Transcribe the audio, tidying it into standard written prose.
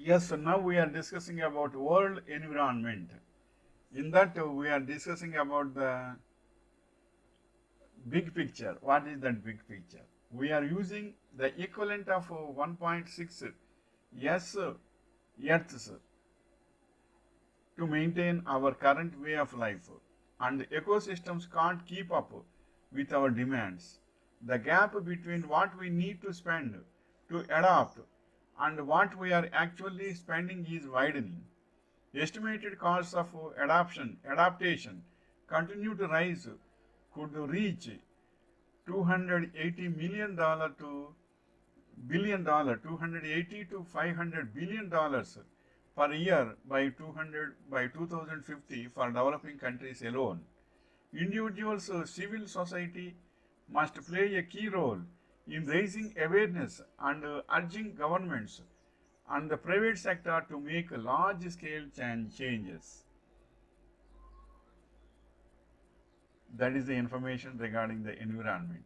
Yes, so now we are discussing about world environment. In that we are discussing about the big picture. What is that big picture? We are using the equivalent of 1.6 S Earths to maintain our current way of life, and ecosystems can't keep up with our demands. The gap between what we need to spend to adapt and what we are actually spending is widening. Estimated costs of adaptation continue to rise, could reach $280 million to billion, 280 to 500 billion dollars per year by 2050 for developing countries alone. Individuals, civil society must play a key role in raising awareness and urging governments and the private sector to make large scale changes. That is the information regarding the environment.